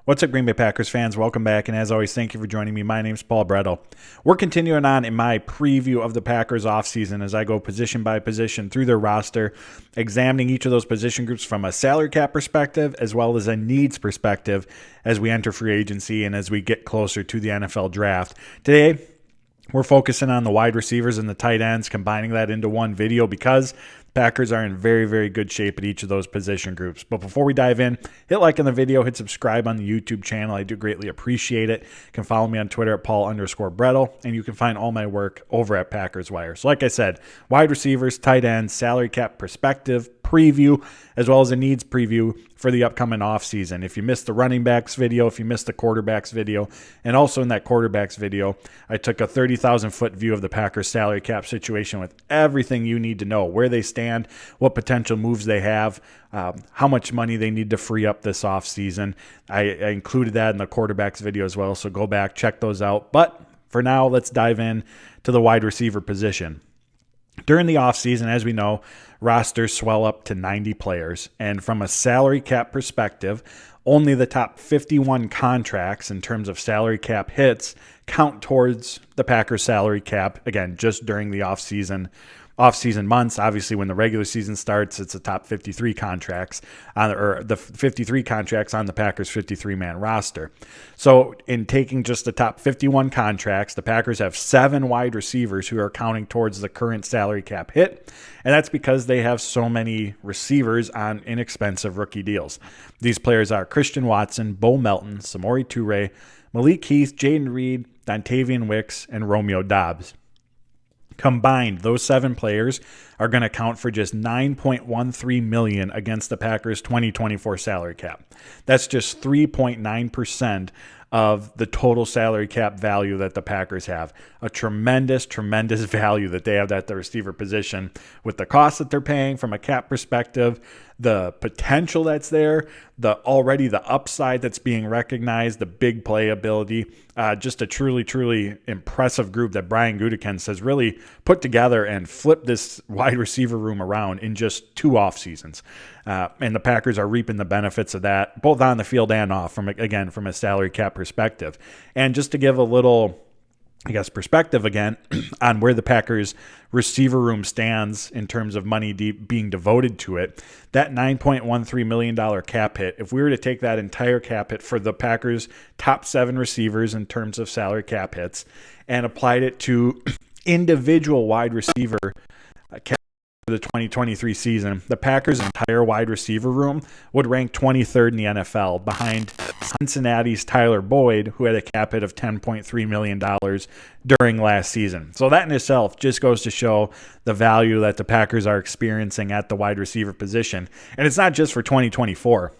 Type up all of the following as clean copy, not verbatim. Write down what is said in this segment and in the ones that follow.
What's up, Green Bay Packers fans? Welcome back, and as always, thank you for joining me. My name's Paul Brettel. We're continuing on in my preview of the Packers offseason as I go position by position through their roster, examining each of those position groups from a salary cap perspective as well as a needs perspective as we enter free agency and as we get closer to the NFL draft. Today, we're focusing on the wide receivers and the tight ends, combining that into one video because Packers are in very, very good shape at each of those position groups. But before we dive in, hit like on the video, hit subscribe on the YouTube channel. I do greatly appreciate it. You can follow me on Twitter at Paul_Brettel, and you can find all my work over at Packers Wire. So like I said, wide receivers, tight ends, salary cap perspective, preview, as well as a needs preview for the upcoming offseason. If you missed the running backs video, if you missed the quarterbacks video, and also in that quarterbacks video, I took a 30,000-foot view of the Packers salary cap situation with everything you need to know, where they stand, what potential moves they have, how much money they need to free up this offseason. I included that in the quarterbacks video as well, so go back, check those out. But for now, let's dive in to the wide receiver position. During the offseason, as we know, rosters swell up to 90 players. And from a salary cap perspective, only the top 51 contracts in terms of salary cap hits count towards the Packers salary cap, again, just during the offseason months. Obviously, when the regular season starts, it's the top 53 contracts or the 53 contracts on the Packers 53-man roster. So in taking just the top 51 contracts, the Packers have 7 wide receivers who are counting towards the current salary cap hit, and that's because they have so many receivers on inexpensive rookie deals. These players are Christian Watson, Bo Melton, Samori Toure, Malik Heath, Jaden Reed, Dontavian Wicks, and Romeo Doubs. Combined, those 7 players are going to count for just $9.13 million against the Packers' 2024 salary cap. That's just 3.9% of the total salary cap value that the Packers have. A tremendous, tremendous value that they have at the receiver position with the cost that they're paying from a cap perspective, the potential that's there, the upside that's being recognized, the big play ability. Just a truly, truly impressive group that Brian Gutekunst has really put together and flipped this wide receiver room around in just 2 off seasons. And the Packers are reaping the benefits of that, both on the field and off, from a salary cap perspective. And just to give a little, perspective again on where the Packers receiver room stands in terms of money being devoted to it, that $9.13 million cap hit, if we were to take that entire cap hit for the Packers' top 7 receivers in terms of salary cap hits and applied it to individual wide receiver cap for the 2023 season, the Packers' entire wide receiver room would rank 23rd in the NFL behind Cincinnati's Tyler Boyd, who had a cap hit of $10.3 million during last season. So that in itself just goes to show the value that the Packers are experiencing at the wide receiver position. And it's not just for 2024.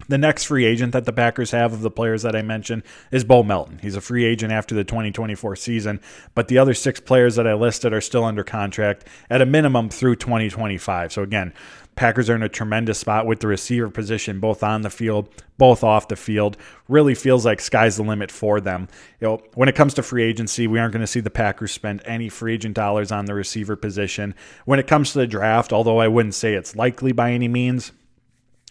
The next free agent that the Packers have of the players that I mentioned is Bo Melton. He's a free agent after the 2024 season, but the other 6 players that I listed are still under contract at a minimum through 2025. So again, Packers are in a tremendous spot with the receiver position, both on the field, both off the field. Really feels like sky's the limit for them. When it comes to free agency, we aren't going to see the Packers spend any free agent dollars on the receiver position. When it comes to the draft, although I wouldn't say it's likely by any means,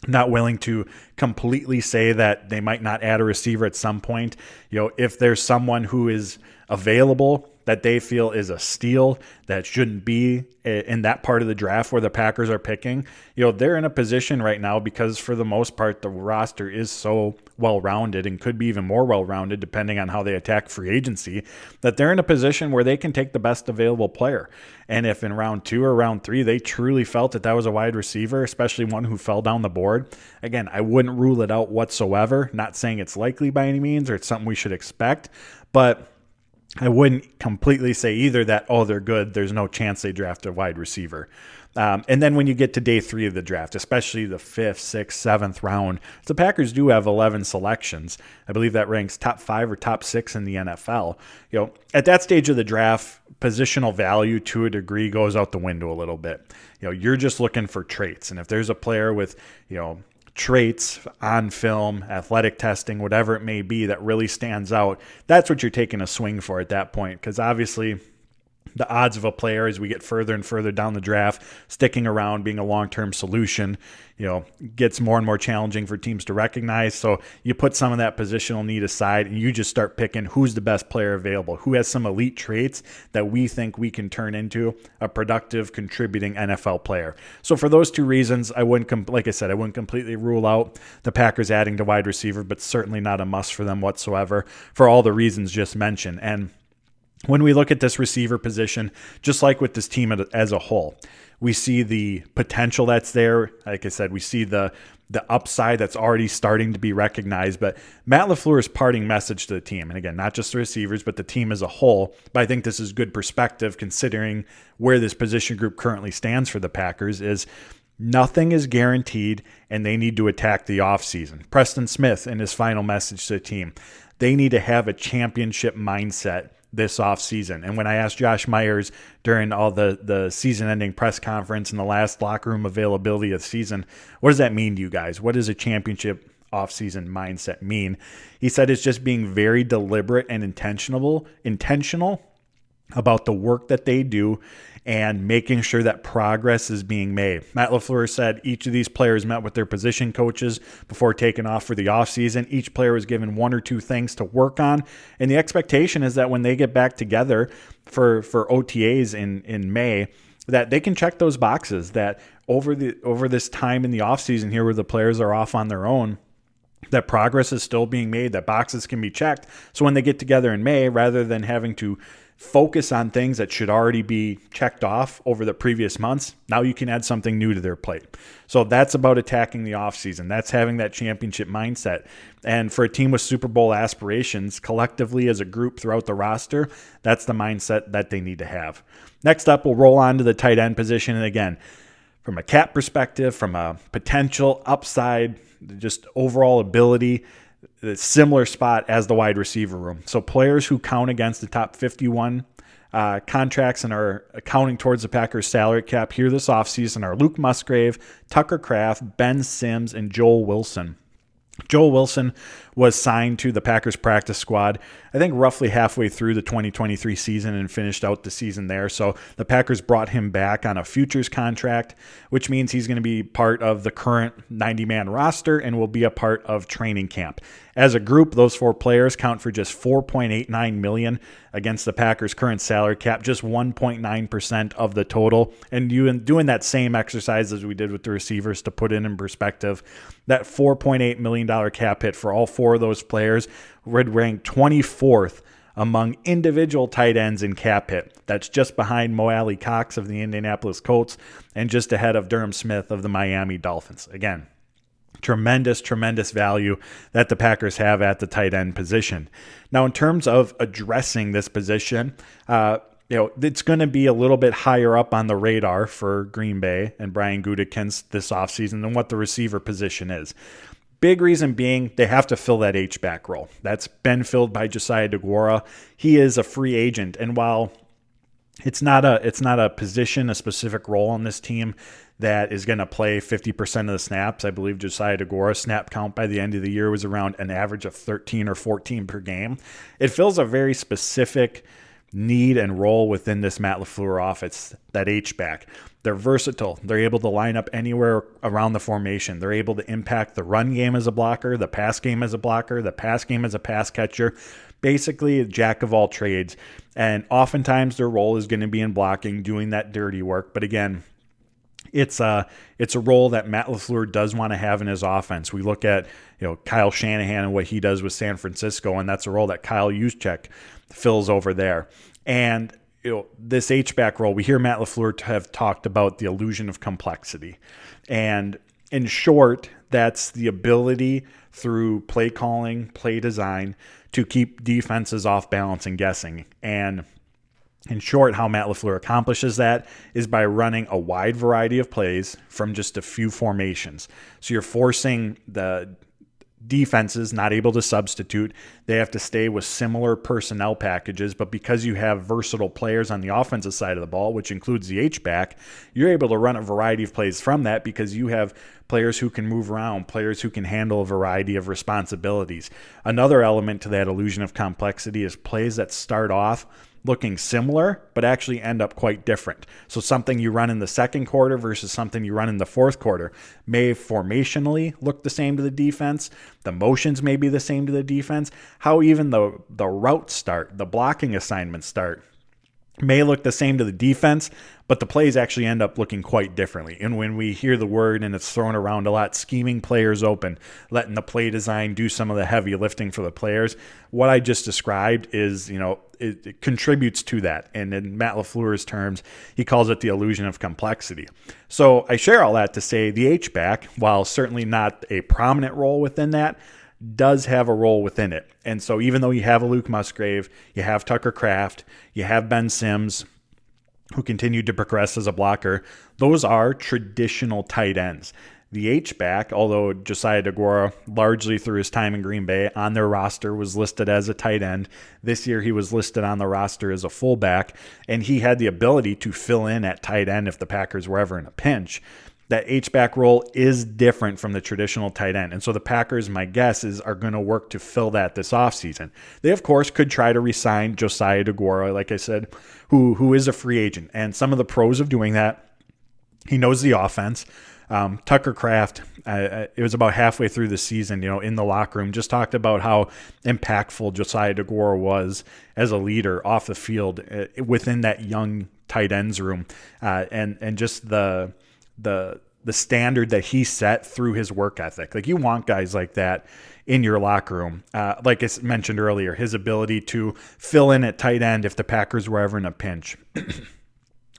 not willing to completely say that they might not add a receiver at some point. If there's someone who is available that they feel is a steal that shouldn't be in that part of the draft where the Packers are picking, they're in a position right now because for the most part, the roster is so well-rounded and could be even more well-rounded depending on how they attack free agency, that they're in a position where they can take the best available player. And if in round 2 or round 3, they truly felt that was a wide receiver, especially one who fell down the board, again, I wouldn't rule it out whatsoever. Not saying it's likely by any means or it's something we should expect, but I wouldn't completely say either that, they're good, there's no chance they draft a wide receiver. And then when you get to day 3 of the draft, especially the 5th, 6th, 7th round, the Packers do have 11 selections. I believe that ranks top 5 or top 6 in the NFL. At that stage of the draft, positional value to a degree goes out the window a little bit. You're just looking for traits. And if there's a player with, traits on film, athletic testing, whatever it may be that really stands out, that's what you're taking a swing for at that point. Because obviously the odds of a player as we get further and further down the draft sticking around, being a long-term solution, gets more and more challenging for teams to recognize. So you put some of that positional need aside and you just start picking who's the best player available, who has some elite traits that we think we can turn into a productive, contributing NFL player. So for those two reasons, I wouldn't completely rule out the Packers adding to wide receiver, but certainly not a must for them whatsoever for all the reasons just mentioned. And when we look at this receiver position, just like with this team as a whole, we see the potential that's there. Like I said, we see the upside that's already starting to be recognized. But Matt LaFleur's parting message to the team, and again, not just the receivers, but the team as a whole, but I think this is good perspective considering where this position group currently stands for the Packers, is nothing is guaranteed and they need to attack the offseason. Preston Smith, in his final message to the team, they need to have a championship mindset this offseason. And when I asked Josh Myers during all the season-ending press conference and the last locker room availability of the season, what does that mean to you guys? What does a championship offseason mindset mean? He said it's just being very deliberate and intentional about the work that they do and making sure that progress is being made. Matt LaFleur said each of these players met with their position coaches before taking off for the offseason. Each player was given one or two things to work on. And the expectation is that when they get back together for OTAs in May, that they can check those boxes, that over this time in the offseason here where the players are off on their own, that progress is still being made, that boxes can be checked. So when they get together in May, rather than having to focus on things that should already be checked off over the previous months, now you can add something new to their plate. So that's about attacking the offseason. That's having that championship mindset. And for a team with Super Bowl aspirations, collectively as a group throughout the roster, that's the mindset that they need to have. Next up, we'll roll on to the tight end position. And again, from a cap perspective, from a potential upside, just overall ability, a similar spot as the wide receiver room. So players who count against the top 51 contracts and are accounting towards the Packers salary cap here this offseason are Luke Musgrave, Tucker Kraft, Ben Sims, and Joel Wilson. Joel Wilson was signed to the Packers practice squad, I think roughly halfway through the 2023 season and finished out the season there. So the Packers brought him back on a futures contract, which means he's going to be part of the current 90-man roster and will be a part of training camp. As a group, those four players count for just $4.89 million against the Packers' current salary cap, just 1.9% of the total. And doing that same exercise as we did with the receivers to put it in perspective, that $4.8 million cap hit for all four of those players would rank 24th among individual tight ends in cap hit. That's just behind Mo Alley Cox of the Indianapolis Colts and just ahead of Durham Smith of the Miami Dolphins. Again, tremendous value that the Packers have at the tight end position. Now, in terms of addressing this position, it's going to be a little bit higher up on the radar for Green Bay and Brian Gutekunst this offseason than what the receiver position is. Big reason being they have to fill that H-back role. That's been filled by Josiah DeGuara. He is a free agent, and while it's not a position, a specific role on this team that is going to play 50% of the snaps. I believe Josiah DeGuara's snap count by the end of the year was around an average of 13 or 14 per game. It fills a very specific need and role within this Matt LaFleur offense, that H-back. They're versatile. They're able to line up anywhere around the formation. They're able to impact the run game as a blocker, the pass game as a blocker, the pass game as a pass catcher. Basically a jack of all trades. And oftentimes their role is going to be in blocking, doing that dirty work. But again, it's a role that Matt LaFleur does want to have in his offense. We look at Kyle Shanahan and what he does with San Francisco, and that's a role that Kyle Juszczyk fills over there. And this H-back role, we hear Matt LaFleur have talked about the illusion of complexity. And in short, that's the ability through play calling, play design, to keep defenses off balance and guessing. And in short, how Matt LaFleur accomplishes that is by running a wide variety of plays from just a few formations. So you're forcing the defenses not able to substitute. They have to stay with similar personnel packages, but because you have versatile players on the offensive side of the ball, which includes the H-back, you're able to run a variety of plays from that because you have players who can move around, players who can handle a variety of responsibilities. Another element to that illusion of complexity is plays that start off looking similar, but actually end up quite different. So something you run in the second quarter versus something you run in the fourth quarter may formationally look the same to the defense. The motions may be the same to the defense. How even the routes start, the blocking assignments start, may look the same to the defense, but the plays actually end up looking quite differently. And when we hear the word, and it's thrown around a lot, scheming players open, letting the play design do some of the heavy lifting for the players, what I just described is, it contributes to that. And in Matt LaFleur's terms, he calls it the illusion of complexity. So I share all that to say the H-back, while certainly not a prominent role within that, does have a role within it. And so even though you have a Luke Musgrave, you have Tucker Kraft, you have Ben Sims, who continued to progress as a blocker, those are traditional tight ends. The H-back, although Josiah DeGuara, largely through his time in Green Bay, on their roster was listed as a tight end. This year he was listed on the roster as a fullback, and he had the ability to fill in at tight end if the Packers were ever in a pinch. That H-back role is different from the traditional tight end. And so the Packers, my guess is, are going to work to fill that this offseason. They, of course, could try to re-sign Josiah DeGuara, like I said, who is a free agent. And some of the pros of doing that, he knows the offense. Tucker Kraft, it was about halfway through the season, in the locker room, just talked about how impactful Josiah DeGuara was as a leader off the field within that young tight ends room. And just the standard that he set through his work ethic. Like, you want guys like that in your locker room. Like I mentioned earlier, his ability to fill in at tight end if the Packers were ever in a pinch.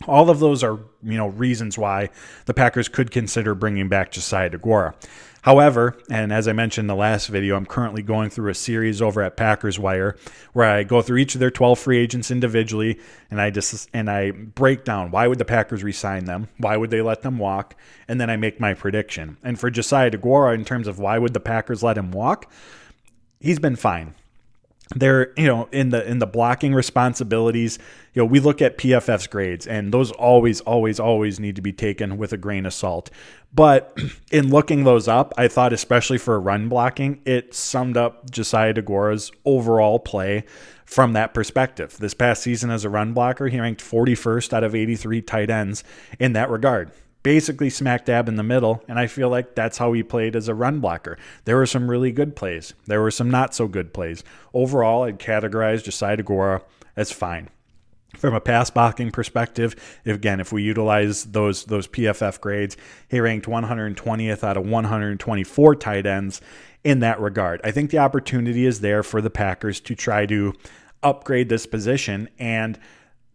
All of those are, reasons why the Packers could consider bringing back Josiah DeGuara. However, and as I mentioned in the last video, I'm currently going through a series over at Packers Wire where I go through each of their 12 free agents individually, and I break down why would the Packers re-sign them, why would they let them walk, and then I make my prediction. And for Josiah DeGuara, in terms of why would the Packers let him walk, he's been fine. They're, in the blocking responsibilities, we look at PFF's grades, and those always need to be taken with a grain of salt. But in looking those up, I thought, especially for run blocking, it summed up Josiah DeGuara's overall play from that perspective. This past season as a run blocker, he ranked 41st out of 83 tight ends in that regard. Basically smack dab in the middle, and I feel like that's how he played as a run blocker. There were some really good plays. There were some not so good plays. Overall, I'd categorize Josiah DeGuara as fine. From a pass blocking perspective, if we utilize those PFF grades, he ranked 120th out of 124 tight ends in that regard. I think the opportunity is there for the Packers to try to upgrade this position, and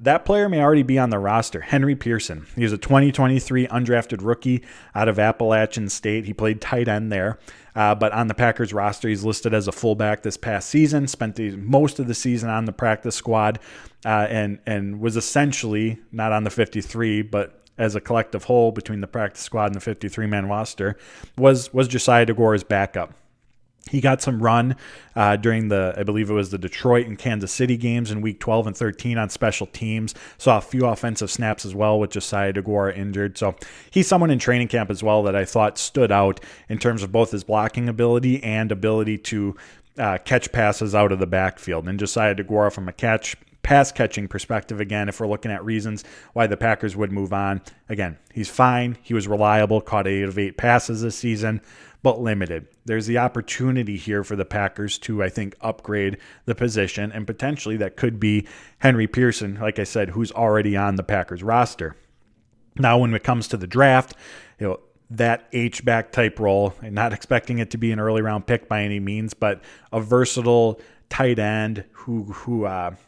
that player may already be on the roster. Henry Pearson. He was a 2023 undrafted rookie out of Appalachian State. He played tight end there. But on the Packers roster, he's listed as a fullback this past season, spent most of the season on the practice squad, and was essentially not on the 53, but as a collective whole between the practice squad and the 53-man roster, was Josiah DeGuara's backup. He got some run during I believe it was the Detroit and Kansas City games in week 12 and 13 on special teams. Saw a few offensive snaps as well with Josiah DeGuara injured. So he's someone in training camp as well that I thought stood out in terms of both his blocking ability and ability to catch passes out of the backfield. And Josiah DeGuara, from a pass catching perspective, again, if we're looking at reasons why the Packers would move on, again, he's fine. He was reliable, caught 8 of 8 passes this season, but limited. There's the opportunity here for the Packers to, I think, upgrade the position, and potentially that could be Henry Pearson, like I said, who's already on the Packers roster. Now, when it comes to the draft, that H-back type role, and not expecting it to be an early round pick by any means, but a versatile tight end who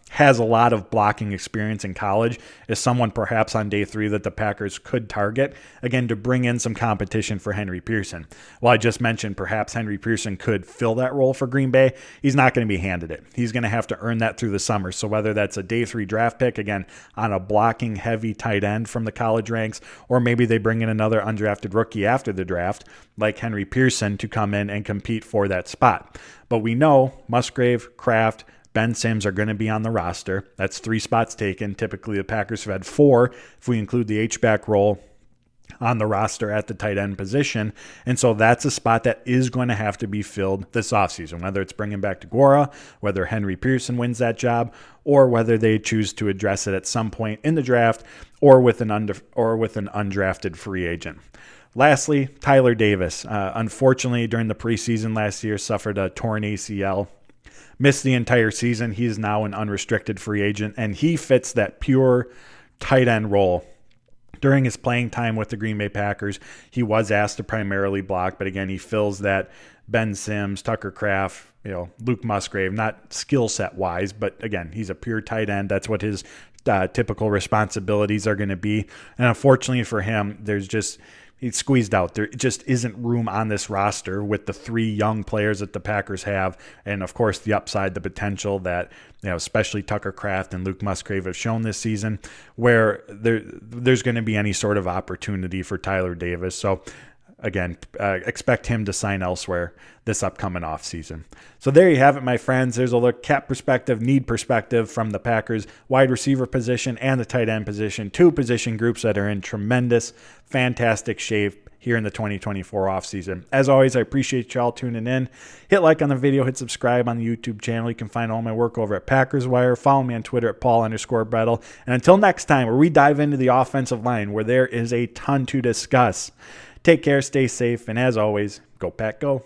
has a lot of blocking experience in college is someone perhaps on day 3 that the Packers could target, again, to bring in some competition for Henry Pearson. While I just mentioned perhaps Henry Pearson could fill that role for Green Bay, he's not going to be handed it. He's going to have to earn that through the summer. So whether that's a day 3 draft pick, again, on a blocking heavy tight end from the college ranks, or maybe they bring in another undrafted rookie after the draft, like Henry Pearson, to come in and compete for that spot. But we know Musgrave, Kraft, Ben Sims are going to be on the roster. That's 3 spots taken. Typically, the Packers have had 4 if we include the H-back role. on the roster at the tight end position. And so that's a spot that is going to have to be filled this offseason, whether it's bringing back DeGuara, whether Henry Pearson wins that job, or whether they choose to address it at some point in the draft or with an undrafted free agent. Lastly, Tyler Davis. Unfortunately, during the preseason last year, suffered a torn ACL. Missed the entire season. He is now an unrestricted free agent, and he fits that pure tight end role. During his playing time with the Green Bay Packers, he was asked to primarily block, but again, he fills that Ben Sims, Tucker Kraft, Luke Musgrave, not skill set wise, but again, he's a pure tight end. That's what his typical responsibilities are going to be. And unfortunately for him, he's squeezed out. There just isn't room on this roster with the three young players that the Packers have. And of course, the upside, the potential that, especially Tucker Kraft and Luke Musgrave have shown this season, where there's going to be any sort of opportunity for Tyler Davis. So again, expect him to sign elsewhere this upcoming offseason. So there you have it, my friends. There's a look, cap perspective, need perspective from the Packers wide receiver position and the tight end position, two position groups that are in tremendous, fantastic shape here in the 2024 offseason. As always, I appreciate y'all tuning in. Hit like on the video, hit subscribe on the YouTube channel. You can find all my work over at Packers Wire. Follow me on Twitter at Paul_Brettel. And until next time, where we dive into the offensive line, where there is a ton to discuss. Take care, stay safe, and as always, go Pack, go.